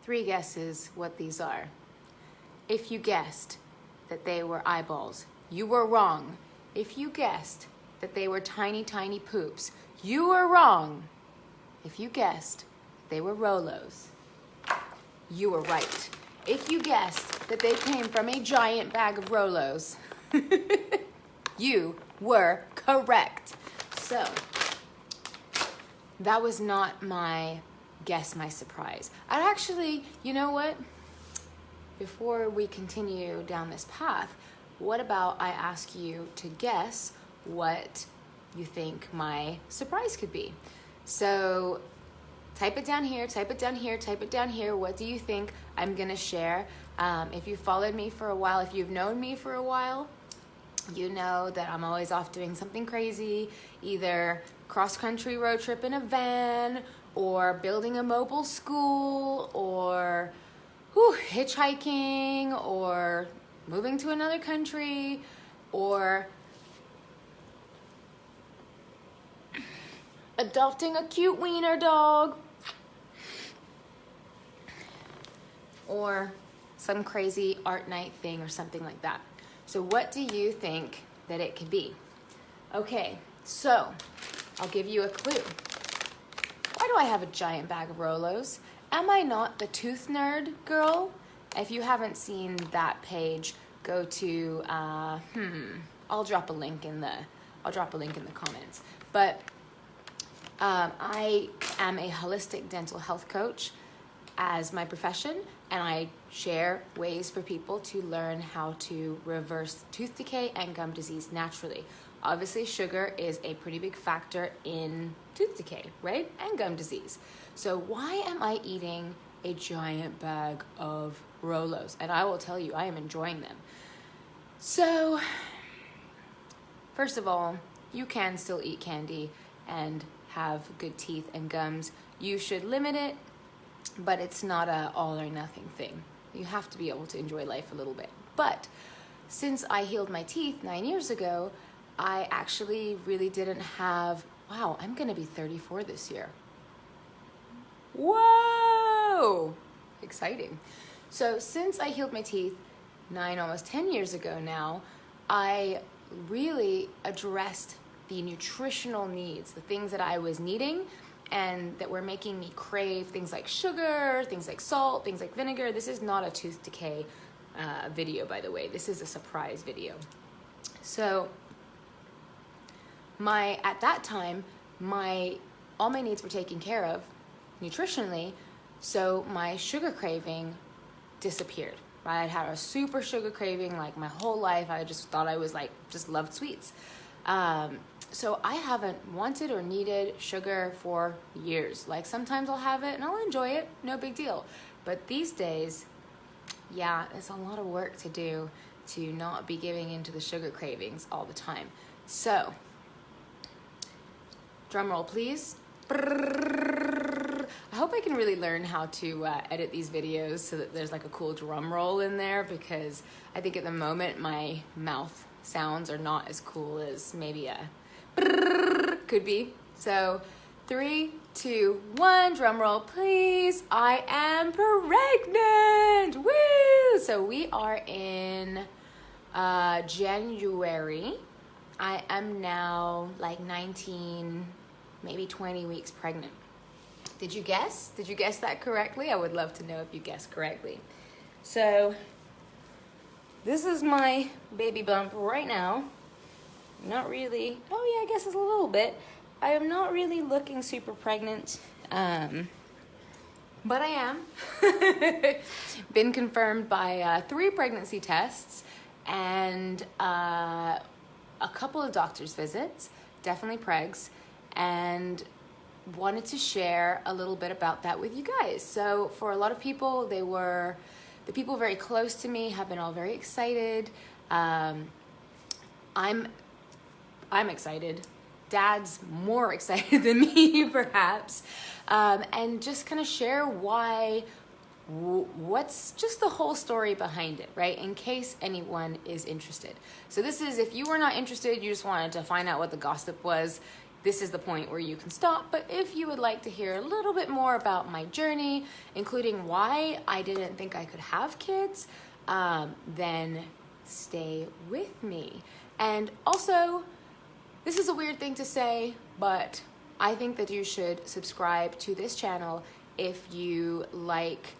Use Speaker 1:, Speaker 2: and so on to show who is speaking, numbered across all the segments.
Speaker 1: 3 guesses what these are. If you guessed that they were eyeballs, you were wrong. If you guessed that they were tiny, tiny poops, you were wrong. If you guessed they were Rolos, you were right. If you guessed that they came from a giant bag of Rolos, you were correct. So, that was not my guess, my surprise. I'd actually, you know what? Before we continue down this path, what about I ask you to guess what you think my surprise could be? So, type it down here, type it down here, type it down here. What do you think I'm gonna share? If you followed me for a while, if you've known me for a while, you know that I'm always off doing something crazy, either cross-country road trip in a van, or building a mobile school, or hitchhiking, or moving to another country, or adopting a cute wiener dog, or some crazy art night thing or something like that. So what do you think that it could be? Okay, so I'll give you a clue. Why do I have a giant bag of Rolos? Am I not the tooth nerd girl? If you haven't seen that page, go to I'll drop a link in the comments. But I am a holistic dental health coach as my profession, and I share ways for people to learn how to reverse tooth decay and gum disease naturally. Obviously, sugar is a pretty big factor in tooth decay, right? And gum disease. So why am I eating a giant bag of Rolos? And I will tell you, I am enjoying them. So, first of all, you can still eat candy and have good teeth and gums. You should limit it, but it's not a all or nothing thing. You have to be able to enjoy life a little bit. But since I healed my teeth 9 years ago, I actually really didn't have, wow, I'm gonna be 34 this year. Whoa, exciting. So since I healed my teeth 9, almost 10 years ago now, I really addressed the nutritional needs, the things that I was needing and that were making me crave things like sugar, things like salt, things like vinegar. This is not a tooth decay video, by the way. This is a surprise video. So at that time, all my needs were taken care of nutritionally, so my sugar craving disappeared. Right? I'd had a super sugar craving like my whole life. I just thought I was just loved sweets. So I haven't wanted or needed sugar for years. Like sometimes I'll have it and I'll enjoy it, no big deal. But these days, yeah, it's a lot of work to do to not be giving into the sugar cravings all the time. So, drum roll please. I hope I can really learn how to edit these videos so that there's like a cool drum roll in there, because I think at the moment my mouth sounds are not as cool as maybe a could be. So 3, 2, 1, drum roll please. I am pregnant. Woo! So we are in January. I am now like 19, maybe 20 weeks pregnant. Did you guess? Did you guess that correctly? I would love to know if you guessed correctly. So this is my baby bump right now. Not really, oh yeah, I guess it's a little bit. I am not really looking super pregnant, but I am. Been confirmed by 3 pregnancy tests and a couple of doctor's visits, definitely pregs, and wanted to share a little bit about that with you guys. So for a lot of people, the people very close to me have been all very excited. I'm excited. Dad's more excited than me, perhaps. And just kind of share what's just the whole story behind it, right? In case anyone is interested. So this is, if you were not interested, you just wanted to find out what the gossip was, this is the point where you can stop. But if you would like to hear a little bit more about my journey, including why I didn't think I could have kids, then stay with me. And also, this is a weird thing to say, but I think that you should subscribe to this channel if you like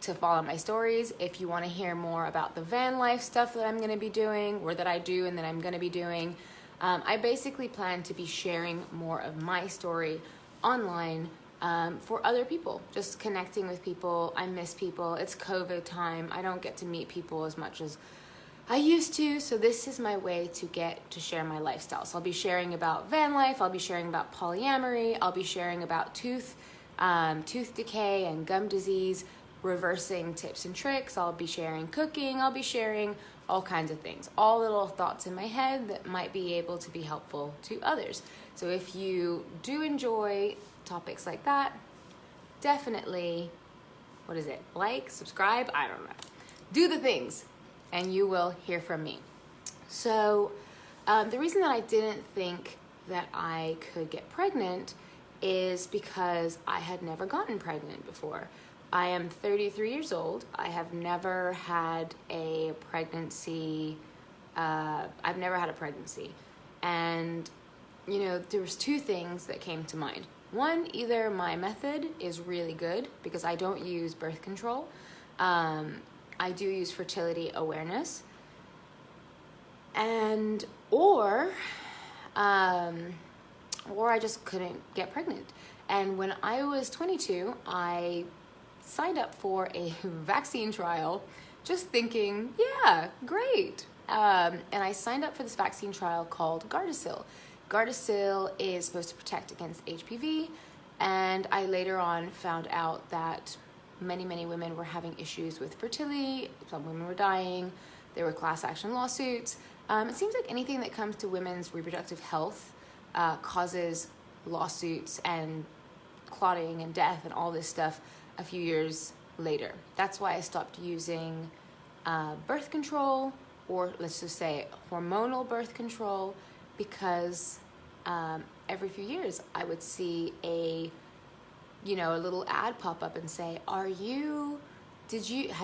Speaker 1: to follow my stories, if you want to hear more about the van life stuff that I'm going to be doing, or that I do and that I'm going to be doing. I basically plan to be sharing more of my story online for other people, just connecting with people. I miss people. It's COVID time. I don't get to meet people as much as I used to, so this is my way to get to share my lifestyle. So I'll be sharing about van life, I'll be sharing about polyamory, I'll be sharing about tooth decay and gum disease, reversing tips and tricks, I'll be sharing cooking, I'll be sharing all kinds of things, all little thoughts in my head that might be able to be helpful to others. So if you do enjoy topics like that, definitely, like, subscribe, I don't know. Do the things, and you will hear from me. So the reason that I didn't think that I could get pregnant is because I had never gotten pregnant before. I am 33 years old. I have never had a pregnancy. I've never had a pregnancy. And, you know, there was two things that came to mind. One, either my method is really good because I don't use birth control. I do use fertility awareness, or I just couldn't get pregnant. And when I was 22, I signed up for a vaccine trial, just thinking, yeah, great. And I signed up for this vaccine trial called Gardasil. Gardasil is supposed to protect against HPV, and I later on found out that many women were having issues with fertility. Some women were dying. There were class action lawsuits. It seems like anything that comes to women's reproductive health causes lawsuits and clotting and death and all this stuff a few years later. That's why I stopped using birth control, or let's just say hormonal birth control, because every few years I would see a little ad pop up and say, have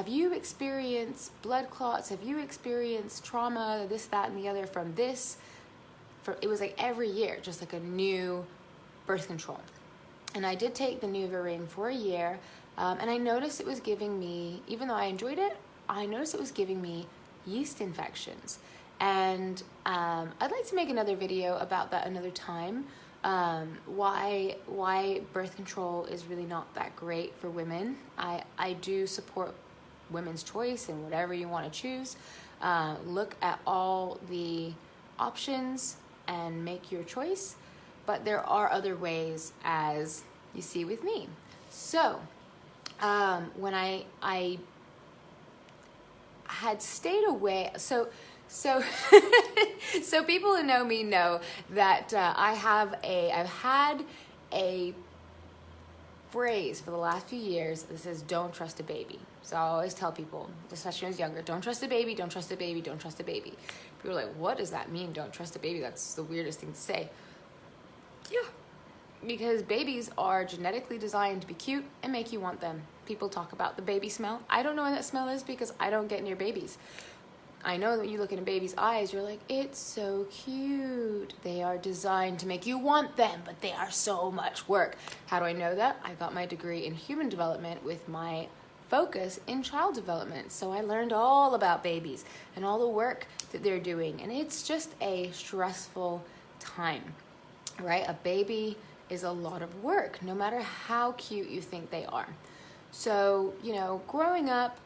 Speaker 1: you experienced blood clots? Have you experienced trauma, this, that, and the other from this? It was like every year, just like a new birth control. And I did take the NuvaRing for a year, and I noticed it was giving me, even though I enjoyed it, I noticed it was giving me yeast infections. And I'd like to make another video about that another time. Why birth control is really not that great for women. I do support women's choice and whatever you want to choose. Look at all the options and make your choice. But there are other ways, as you see with me. So when I had stayed away, so people who know me know that I've had a phrase for the last few years that says, don't trust a baby. So I always tell people, especially when I was younger, don't trust a baby, don't trust a baby, don't trust a baby. People are like, what does that mean, don't trust a baby? That's the weirdest thing to say. Yeah, because babies are genetically designed to be cute and make you want them. People talk about the baby smell. I don't know what that smell is because I don't get near babies. I know that when you look in a baby's eyes, you're like, it's so cute. They are designed to make you want them, but they are so much work. How do I know that? I got my degree in human development with my focus in child development. So I learned all about babies and all the work that they're doing. And it's just a stressful time, right? A baby is a lot of work, no matter how cute you think they are. So, growing up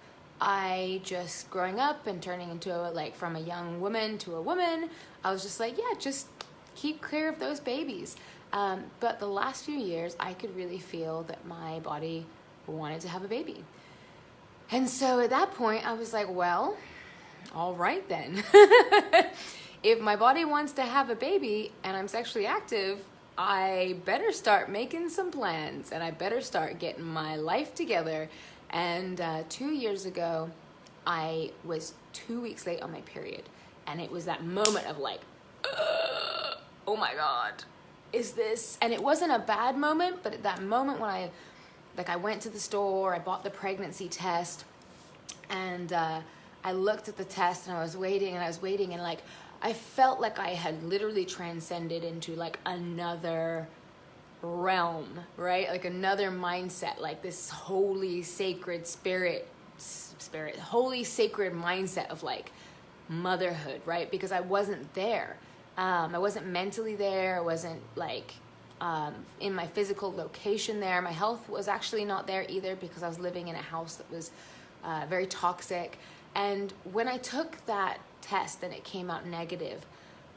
Speaker 1: and turning into from a young woman to a woman, I was just like, yeah, just keep clear of those babies. But the last few years, I could really feel that my body wanted to have a baby. And so at that point, I was like, well, all right then. If my body wants to have a baby and I'm sexually active, I better start making some plans and I better start getting my life together. And 2 years ago, I was 2 weeks late on my period. And it was that moment of like, oh my God, is this? And it wasn't a bad moment, but at that moment when I went to the store, I bought the pregnancy test, and I looked at the test, and I was waiting, and like, I felt like I had literally transcended into like another realm, right? Like another mindset, like this holy sacred holy sacred mindset of like motherhood, right? Because I wasn't there. I wasn't mentally there. I wasn't like in my physical location there. My health was actually not there either, because I was living in a house that was very toxic. And when I took that test and it came out negative,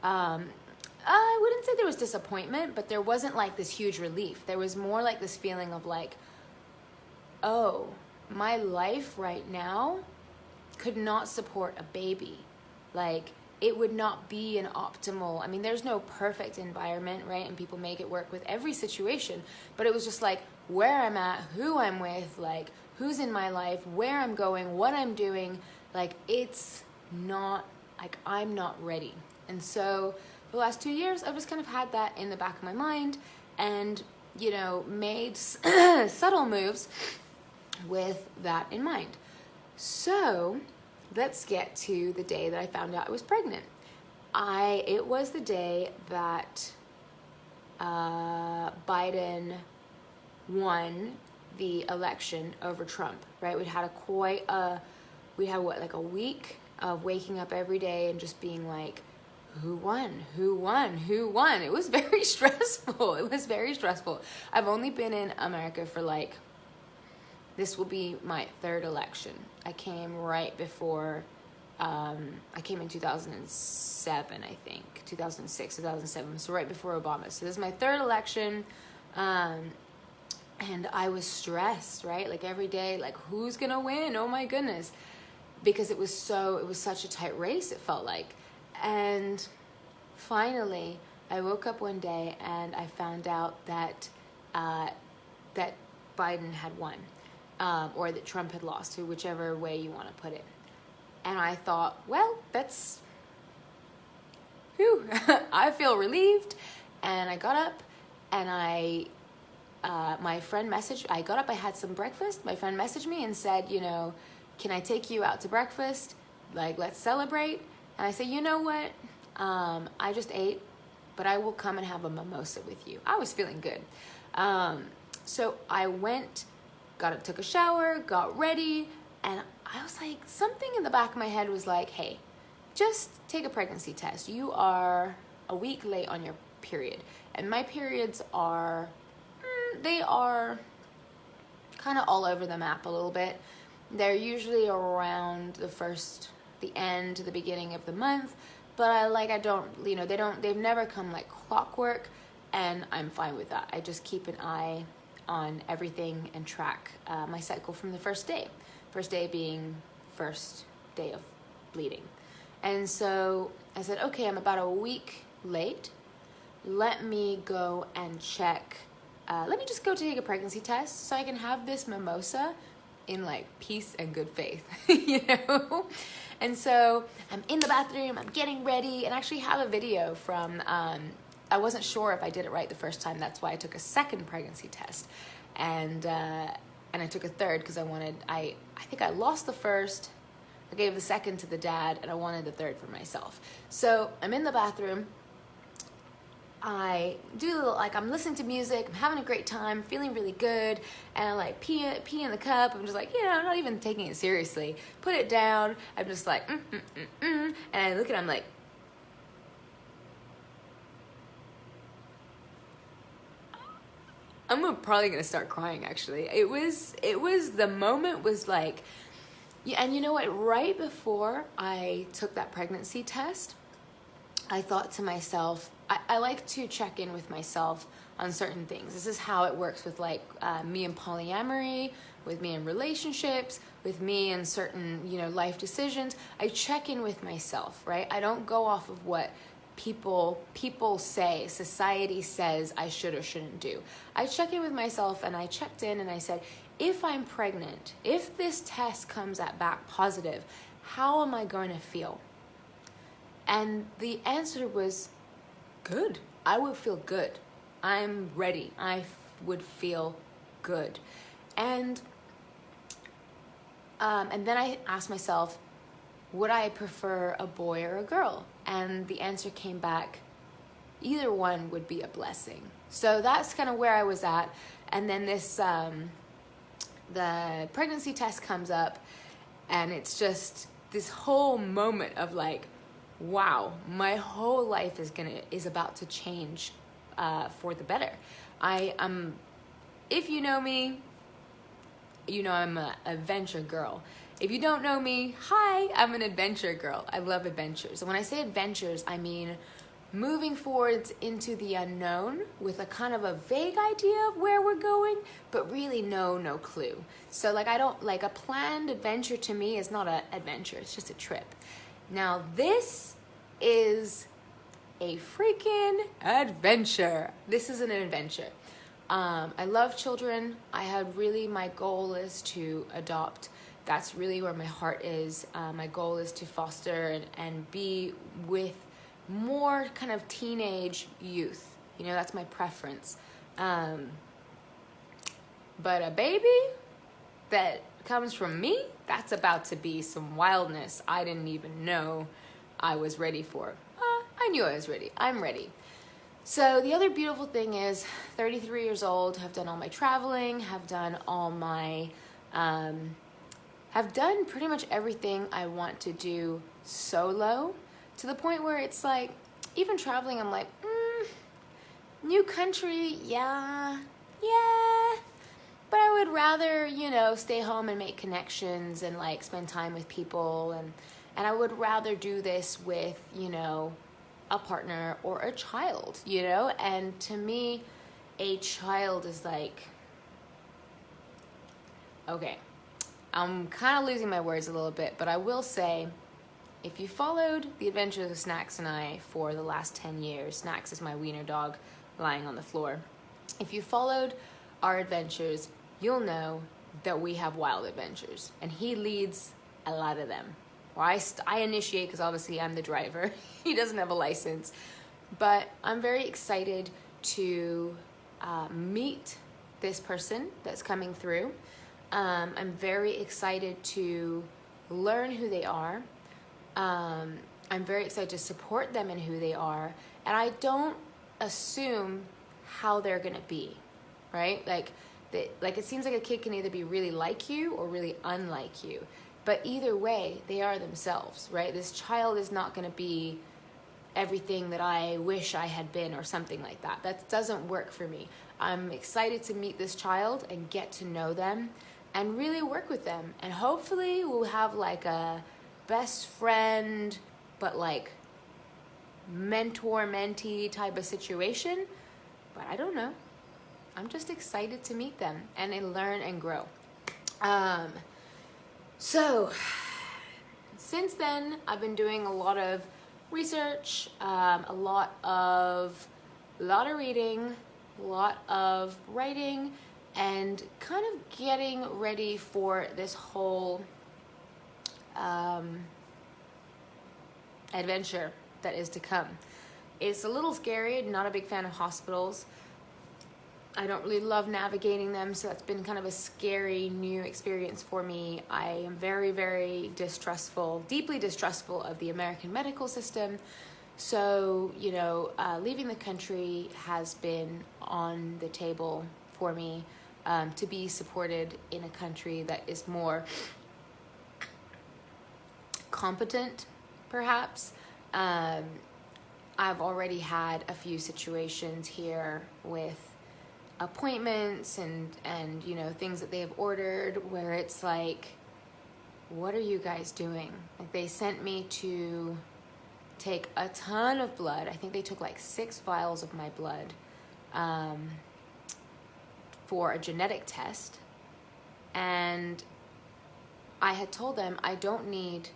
Speaker 1: I wouldn't say there was disappointment, but there wasn't like this huge relief. There was more like this feeling of like, oh, my life right now could not support a baby. Like, it would not be an optimal, I mean, there's no perfect environment, right? And people make it work with every situation, but it was just like where I'm at, who I'm with, like who's in my life, where I'm going, what I'm doing, like it's not, like I'm not ready. And so for the last 2 years, I've just kind of had that in the back of my mind, and, you know, made subtle moves with that in mind. So let's get to the day that I found out I was pregnant. It was the day that Biden won the election over Trump, right? We had like a week of waking up every day and just being like, who won? It was very stressful. I've only been in America for like, this will be my third election. I came right before, I came in 2007, I think, 2006, 2007, so right before Obama. So this is my third election, and I was stressed, right? Like every day, like who's gonna win? Oh my goodness. Because it was such a tight race, it felt like. And finally, I woke up one day and I found out that that Biden had won, or that Trump had lost, to whichever way you want to put it. And I thought, well, that's, whew, I feel relieved. And I got up, and my friend messaged, I got up, I had some breakfast. My friend messaged me and said, you know, can I take you out to breakfast? Like, let's celebrate. And I said, you know what? I just ate, but I will come and have a mimosa with you. I was feeling good. So I went, took a shower, got ready, and I was like, something in the back of my head was like, hey, just take a pregnancy test. You are a week late on your period. And my periods are, they are kind of all over the map a little bit. They're usually around the end to the beginning of the month, but they've never come like clockwork, and I'm fine with that. I just keep an eye on everything and track my cycle from the first day being first day of bleeding. And so I said, okay, I'm about a week late. Let me go and check. Let me just go take a pregnancy test so I can have this mimosa in like peace and good faith, you know? And so I'm in the bathroom, I'm getting ready, and I actually have a video from, I wasn't sure if I did it right the first time. That's why I took a second pregnancy test. And I took a third because I think I lost the first, I gave the second to the dad, and I wanted the third for myself. So I'm in the bathroom, I do like, I'm listening to music, I'm having a great time, feeling really good, and I like pee in the cup. I'm just like, you know, I'm not even taking it seriously. Put it down. I'm just like, and I look at it, I'm like, I'm probably gonna start crying. Actually, it was the moment was like, yeah. And you know what? Right before I took that pregnancy test, I thought to myself, I like to check in with myself on certain things. This is how it works with like me in polyamory, with me in relationships, with me in certain, you know, life decisions. I check in with myself, right? I don't go off of what people say, society says I should or shouldn't do. I check in with myself, and I checked in and I said, if I'm pregnant, if this test comes back positive, how am I going to feel? And the answer was good. I would feel good. I'm ready. Would feel good. And then I asked myself, would I prefer a boy or a girl? And the answer came back, either one would be a blessing. So that's kind of where I was at. And then the pregnancy test comes up, and it's just this whole moment of like, wow, my whole life is about to change for the better. If you know me, you know I'm an adventure girl. If you don't know me, hi, I'm an adventure girl. I love adventures. And when I say adventures, I mean moving forwards into the unknown with a kind of a vague idea of where we're going, but really no clue. So like a planned adventure to me is not an adventure, it's just a trip. Now this is a freaking adventure. This is an adventure. I love children. My goal is to adopt. That's really where my heart is. My goal is to foster and be with more kind of teenage youth. You know, that's my preference. But a baby that comes from me, that's about to be some wildness I didn't even know I was ready for. I knew I was ready. I'm ready. So the other beautiful thing is 33 years old, have done all my traveling, have done pretty much everything I want to do solo, to the point where it's like, even traveling, I'm like, new country, yeah, but I would rather, stay home and make connections and like spend time with people, and I would rather do this with, a partner or a child, and to me, a child is like, okay, I'm kind of losing my words a little bit, but I will say, if you followed the adventures of Snacks and I for the last 10 years, Snacks is my wiener dog lying on the floor. If you followed our adventures, you'll know that we have wild adventures, and he leads a lot of them. Or I initiate, because obviously I'm the driver. He doesn't have a license. But I'm very excited to meet this person that's coming through. I'm very excited to learn who they are. I'm very excited to support them in who they are. And I don't assume how they're going to be, right? Like it seems like a kid can either be really like you or really unlike you. But either way, they are themselves, right? This child is not going to be everything that I wish I had been or something like that. That doesn't work for me. I'm excited to meet this child and get to know them and really work with them. And hopefully we'll have like a best friend, but like mentor-mentee type of situation. But I don't know. I'm just excited to meet them and learn and grow. So, since then, I've been doing a lot of research, a lot of reading, a lot of writing, and kind of getting ready for this whole adventure that is to come. It's a little scary. Not a big fan of hospitals. I don't really love navigating them, so that's been kind of a scary new experience for me. I am very, very deeply distrustful of the American medical system. So, leaving the country has been on the table for me, to be supported in a country that is more competent, perhaps. I've already had a few situations here with appointments and things that they have ordered where it's like, what are you guys doing? Like, they sent me to take a ton of blood. I think they took like 6 vials of my blood for a genetic test, and I had told them I don't need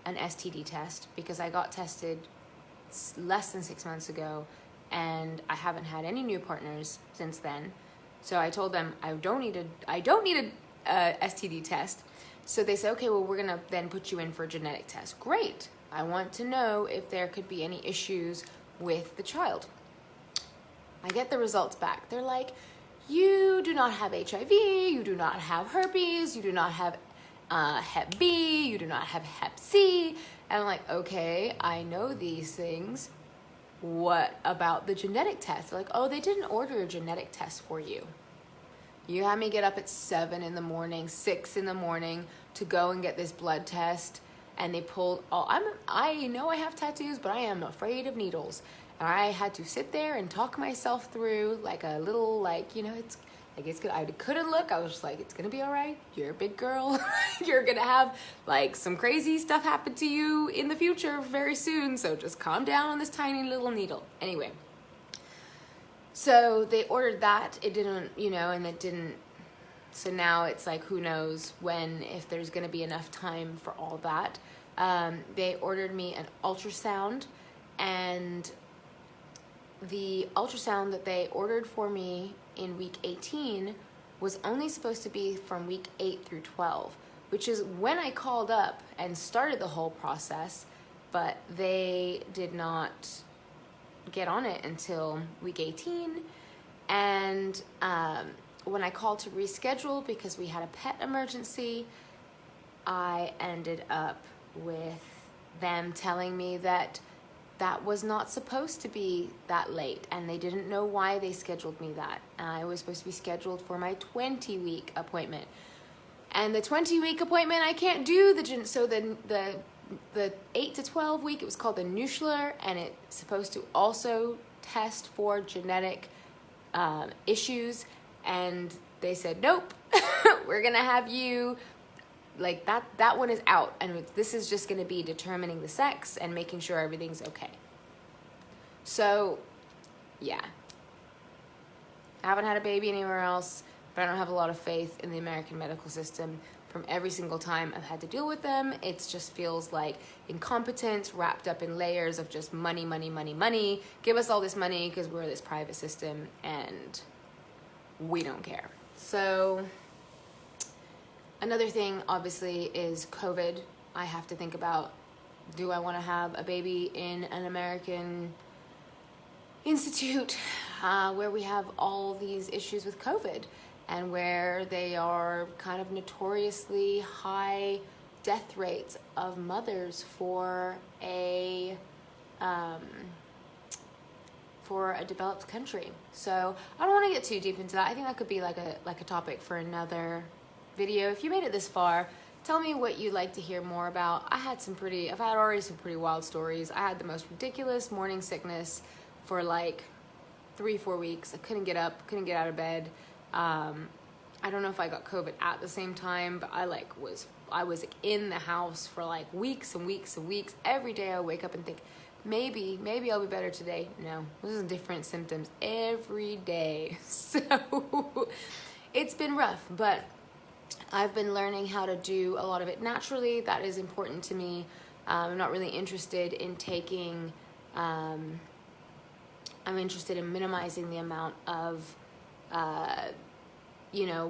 Speaker 1: an STD test because I got tested less than 6 months ago, and I haven't had any new partners since then. So I told them I don't need a STD test. So they said, okay, well, we're gonna then put you in for a genetic test. Great. I want to know if there could be any issues with the child. I get the results back. They're like, you do not have HIV, you do not have herpes, you do not have Hep B, you do not have Hep C. And I'm like, okay, I know these things. What about the genetic test? They're like, oh, they didn't order a genetic test for you. You had me get up at 7 in the morning, 6 in the morning to go and get this blood test. And they pulled I know I have tattoos, but I am afraid of needles. And I had to sit there and talk myself through like a little, like, you know, it's good. I couldn't look. I was just like, it's going to be all right. You're a big girl. You're going to have like some crazy stuff happen to you in the future very soon. So just calm down on this tiny little needle. Anyway, so they ordered that. It didn't, you know, and it didn't. So now it's like, who knows when, if there's going to be enough time for all that. They ordered me an ultrasound, and the ultrasound that they ordered for me in week 18 was only supposed to be from week 8 through 12, which is when I called up and started the whole process, but they did not get on it until week 18. And when I called to reschedule because we had a pet emergency, I ended up with them telling me that that was not supposed to be that late, and they didn't know why they scheduled me that. I was supposed to be scheduled for my 20-week appointment, and the 20-week appointment I can't do. So the 8 to 12 week, it was called the Nuschler, and it's supposed to also test for genetic issues, and they said nope. We're gonna have you like that one is out, and this is just going to be determining the sex and making sure everything's okay. So yeah, I haven't had a baby anywhere else, but I don't have a lot of faith in the American medical system. From every single time I've had to deal with them, it just feels like incompetence wrapped up in layers of just money, money, money, money. Give us all this money because we're this private system and we don't care. So another thing, obviously, is COVID. I have to think about, do I want to have a baby in an American institute where we have all these issues with COVID and where they are kind of notoriously high death rates of mothers for a developed country. So I don't want to get too deep into that. I think that could be like a topic for another video. If you made it this far, tell me what you'd like to hear more about. I've had already some pretty wild stories. I had the most ridiculous morning sickness for like 3-4 weeks. I couldn't get up, couldn't get out of bed. I don't know if I got COVID at the same time, but I was in the house for like weeks and weeks and weeks. Every day I wake up and think, maybe I'll be better today. No, this is different symptoms every day. So it's been rough, but I've been learning how to do a lot of it naturally. That is important to me. I'm not really interested in taking, I'm interested in minimizing the amount of,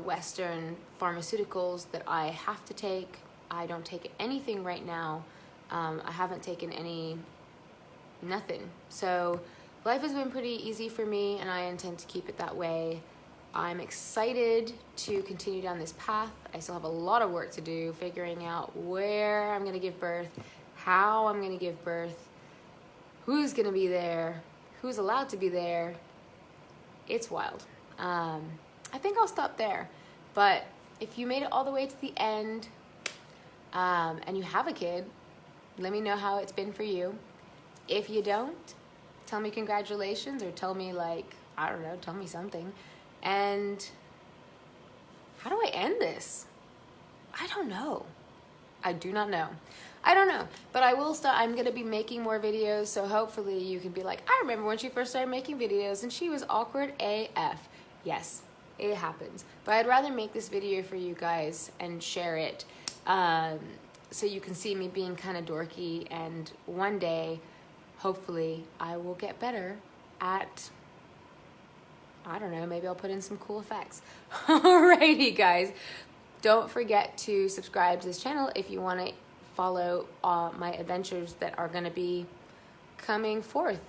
Speaker 1: Western pharmaceuticals that I have to take. I don't take anything right now. I haven't taken nothing. So life has been pretty easy for me, and I intend to keep it that way. I'm excited to continue down this path. I still have a lot of work to do, figuring out where I'm going to give birth, how I'm going to give birth, who's going to be there, who's allowed to be there. It's wild. I think I'll stop there. But if you made it all the way to the end and you have a kid, let me know how it's been for you. If you don't, tell me congratulations, or tell me tell me something. And how do I end this? I don't know. I do not know. I don't know, but I will start. I'm going to be making more videos, so hopefully you can be like, I remember when she first started making videos and she was awkward AF. Yes, it happens. But I'd rather make this video for you guys and share it so you can see me being kind of dorky, and one day, hopefully, I will get better at, I don't know, maybe I'll put in some cool effects. Alrighty, guys. Don't forget to subscribe to this channel if you want to follow my adventures that are going to be coming forth.